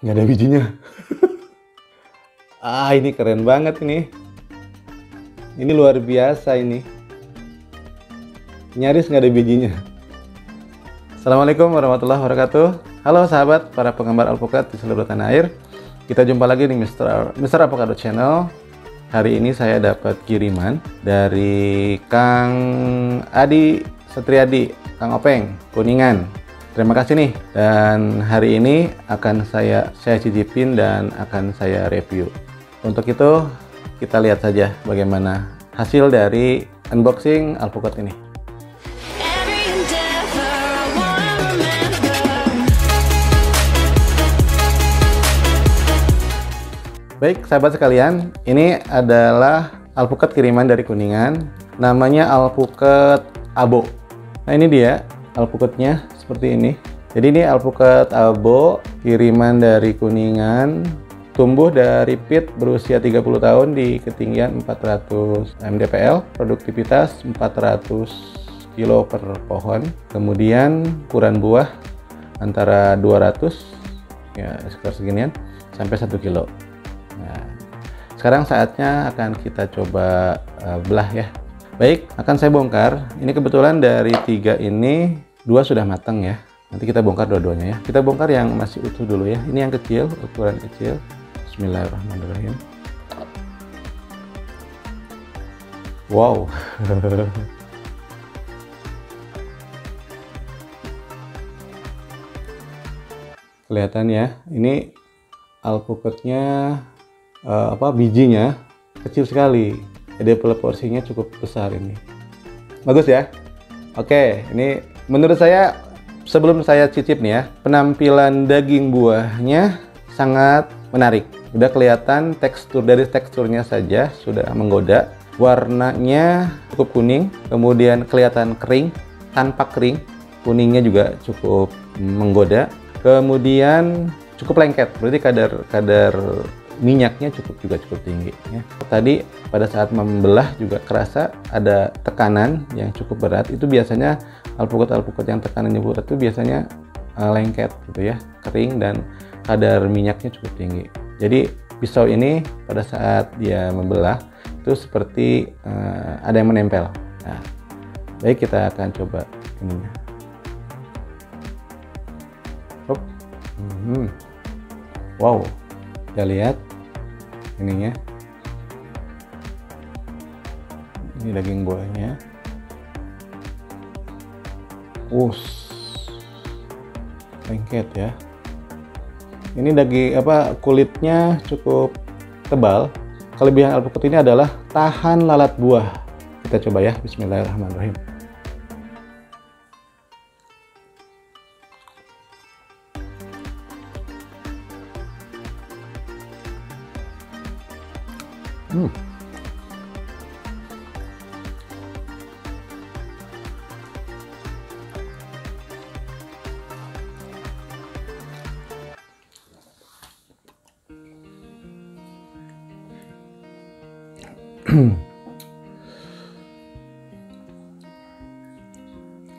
Nggak ada bijinya. Ini keren banget ini. Ini luar biasa ini. Nyaris nggak ada bijinya. Assalamualaikum warahmatullahi wabarakatuh. Halo sahabat para penggemar alpukat di seluruh tanah air. Kita jumpa lagi di Mr. Avocado Channel. Hari ini saya dapat kiriman dari Kang Adi Setriadi, Kang Openg, Kuningan. Terima kasih nih. Dan hari ini akan saya cicipin dan akan saya review. Untuk itu kita lihat saja bagaimana hasil dari unboxing alpukat ini. Baik sahabat sekalian, ini adalah alpukat kiriman dari Kuningan, namanya alpukat abo. Nah ini dia alpukatnya seperti ini. Jadi ini alpukat abo kiriman dari Kuningan, tumbuh dari pit berusia 30 tahun di ketinggian 400 mdpl, produktivitas 400 kilo per pohon. Kemudian ukuran buah antara 200 ya sekitar seginian sampai 1 kilo. Nah, sekarang saatnya akan kita coba belah ya. Baik, akan saya bongkar. Ini kebetulan dari 3 ini 2 sudah matang ya. Nanti kita bongkar dua-duanya ya. Kita bongkar yang masih utuh dulu ya. Ini yang kecil, ukuran kecil. Bismillahirrahmanirrahim. Wow. Kelihatan ya. Ini alpukatnya bijinya kecil sekali. Jadi porsinya cukup besar ini. Bagus ya. Oke, ini menurut saya sebelum saya cicip nih ya, penampilan daging buahnya sangat menarik. Udah kelihatan teksturnya saja sudah menggoda. Warnanya cukup kuning, kemudian kelihatan kering, tanpa kering. Kuningnya juga cukup menggoda. Kemudian cukup lengket, berarti kadar minyaknya cukup tinggi ya. Tadi pada saat membelah juga kerasa ada tekanan yang cukup berat. Itu biasanya alpukat yang tekanannya berat itu biasanya lengket gitu ya, kering dan kadar minyaknya cukup tinggi. Jadi pisau ini pada saat dia membelah itu seperti ada yang menempel. Nah, baik kita akan coba ininya. Wow, kita lihat ininya. Ini daging buahnya. Lengket ya. Ini daging kulitnya cukup tebal. Kelebihan alpukat ini adalah tahan lalat buah. Kita coba ya. Bismillahirrahmanirrahim.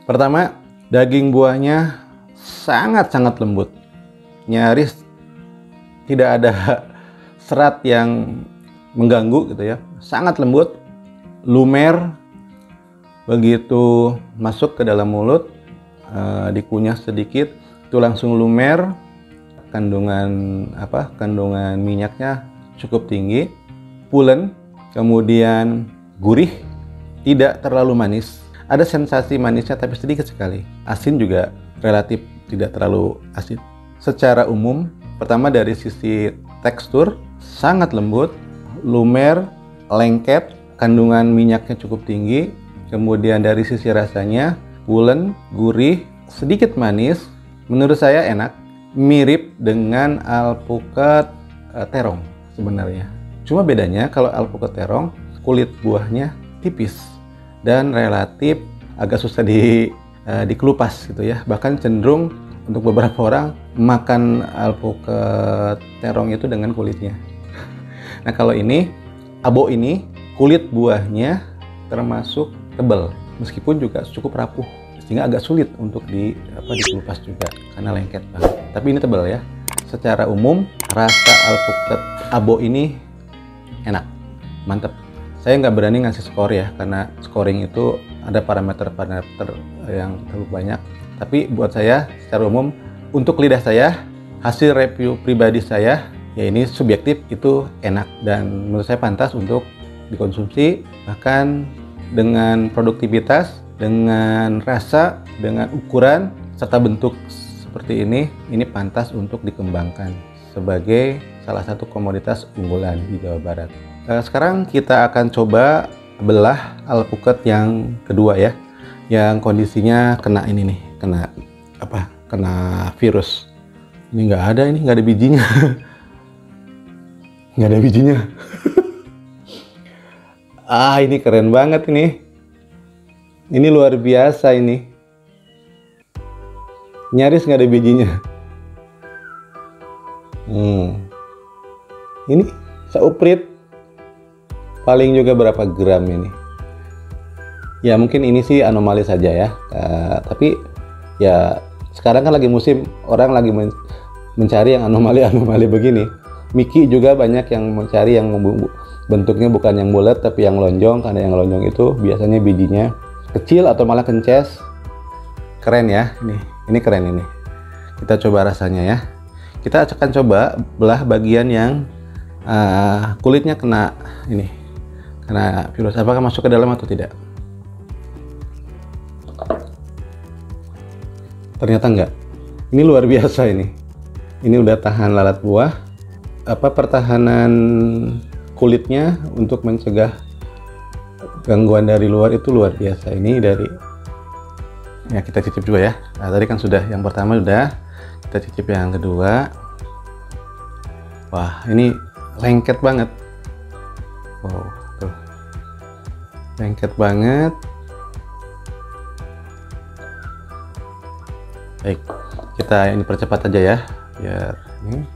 Pertama, daging buahnya sangat-sangat lembut, nyaris tidak ada serat yang mengganggu gitu ya, sangat lembut, lumer. Begitu masuk ke dalam mulut, dikunyah sedikit, itu langsung lumer. Kandungan minyaknya cukup tinggi, pulen, kemudian gurih, tidak terlalu manis. Ada sensasi manisnya tapi sedikit sekali. Asin juga relatif tidak terlalu asin. Secara umum, pertama dari sisi tekstur sangat lembut, lumer, lengket, kandungan minyaknya cukup tinggi. Kemudian dari sisi rasanya pulen, gurih, sedikit manis. Menurut saya enak, mirip dengan alpukat terong sebenarnya. Cuma bedanya kalau alpukat terong kulit buahnya tipis dan relatif agak susah dikelupas gitu ya. Bahkan cenderung untuk beberapa orang makan alpukat terong itu dengan kulitnya. Nah kalau ini abo ini kulit buahnya termasuk tebal, meskipun juga cukup rapuh, sehingga agak sulit untuk dikelupas juga karena lengket banget. Tapi ini tebal ya. secara umum rasa alpukat abo ini enak, mantep. Saya nggak berani ngasih skor ya, karena scoring itu ada parameter-parameter yang terlalu banyak. Tapi buat saya secara umum, untuk lidah saya, hasil review pribadi saya, ya ini subjektif, itu enak dan menurut saya pantas untuk dikonsumsi. Bahkan dengan produktivitas, dengan rasa, dengan ukuran serta bentuk seperti ini pantas untuk dikembangkan sebagai salah satu komoditas unggulan di Jawa Barat. Sekarang kita akan coba belah alpukat yang kedua ya, yang kondisinya kena ini nih, kena virus. Ini nggak ada bijinya. Nggak ada bijinya. Ini keren banget ini. Ini luar biasa ini. Nyaris nggak ada bijinya. Ini seuprit. Paling juga berapa gram ini? Ya mungkin ini sih anomali saja ya. Tapi ya sekarang kan lagi musim, orang lagi mencari yang anomali begini. Miki juga banyak yang mencari yang bentuknya bukan yang bulat tapi yang lonjong, karena yang lonjong itu biasanya bijinya kecil atau malah kences. Keren ya, ini keren ini. Kita coba rasanya ya. Kita akan coba belah bagian yang kulitnya kena virus. Apakah masuk ke dalam atau tidak? Ternyata enggak. Ini luar biasa ini. Ini udah tahan lalat buah. Pertahanan kulitnya untuk mencegah gangguan dari luar itu luar biasa. Ini dari ya, kita cicip juga ya. Nah, tadi kan sudah yang pertama sudah, kita cicip yang kedua. Wah, ini lengket banget. Wow, tuh. Lengket banget. Baik, kita ini percepat aja ya, biar ini.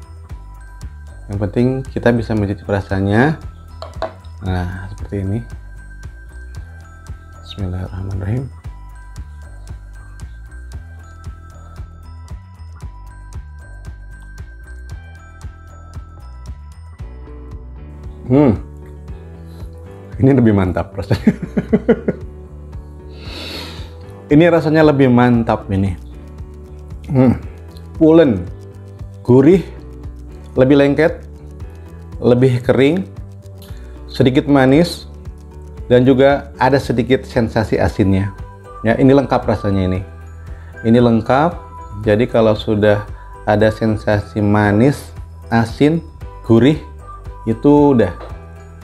Yang penting kita bisa mencicip rasanya. Nah, seperti ini. Bismillahirrahmanirrahim. Ini lebih mantap rasanya. Ini rasanya lebih mantap ini. Pulen, gurih, lebih lengket, lebih kering, sedikit manis, dan juga ada sedikit sensasi asinnya. Ya, ini lengkap rasanya ini. Ini lengkap. Jadi kalau sudah ada sensasi manis, asin, gurih, itu udah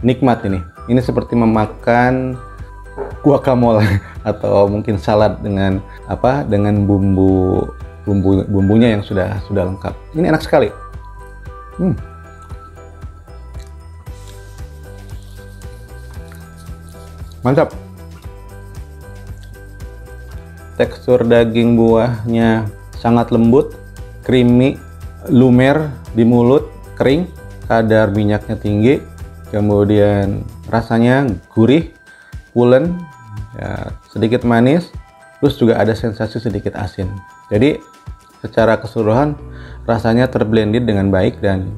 nikmat ini. Ini seperti memakan guacamole atau mungkin salad dengan dengan bumbunya yang sudah lengkap. Ini enak sekali. Mantap. Tekstur daging buahnya sangat lembut, creamy, lumer di mulut, kering, kadar minyaknya tinggi, kemudian rasanya gurih, pulen, ya, sedikit manis, terus juga ada sensasi sedikit asin. Jadi secara keseluruhan rasanya terblended dengan baik dan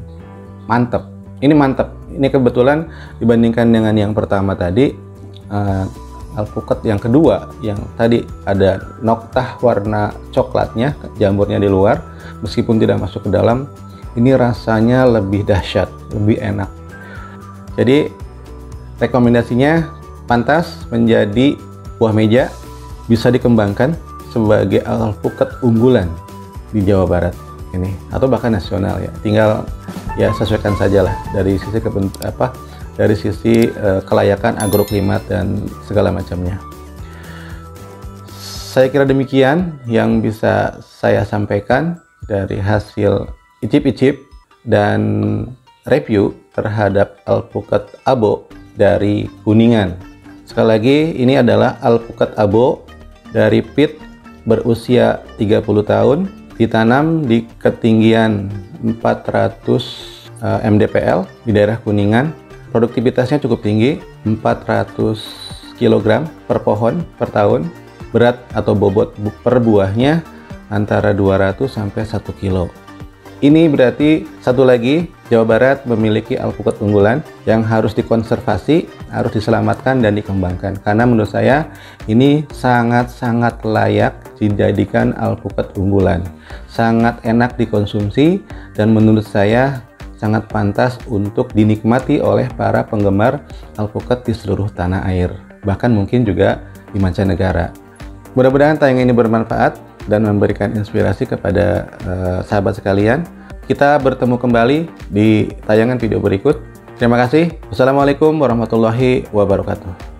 mantap. Ini mantap. Ini kebetulan dibandingkan dengan yang pertama tadi, alpukat yang kedua yang tadi ada noktah warna coklatnya, jamurnya di luar, meskipun tidak masuk ke dalam, ini rasanya lebih dahsyat, lebih enak. Jadi rekomendasinya pantas menjadi buah meja, bisa dikembangkan sebagai alpukat unggulan di Jawa Barat ini, atau bahkan nasional ya. Tinggal ya sesuaikan sajalah dari sisi kelayakan agroklimat dan segala macamnya. Saya kira demikian yang bisa saya sampaikan dari hasil icip-icip dan review terhadap alpukat abo dari Kuningan. Sekali lagi, ini adalah alpukat abo dari pit berusia 30 tahun, ditanam di ketinggian 400 mdpl di daerah Kuningan. Produktivitasnya cukup tinggi, 400 kg per pohon per tahun. Berat atau bobot per buahnya antara 200 sampai 1 kilo. Ini berarti satu lagi, Jawa Barat memiliki alpukat unggulan yang harus dikonservasi, harus diselamatkan dan dikembangkan. Karena menurut saya ini sangat-sangat layak dijadikan alpukat unggulan. Sangat enak dikonsumsi dan menurut saya sangat pantas untuk dinikmati oleh para penggemar alpukat di seluruh tanah air. Bahkan mungkin juga di mancanegara. Mudah-mudahan tayangan ini bermanfaat dan memberikan inspirasi kepada sahabat sekalian. Kita bertemu kembali di tayangan video berikut. Terima kasih. Wassalamualaikum warahmatullahi wabarakatuh.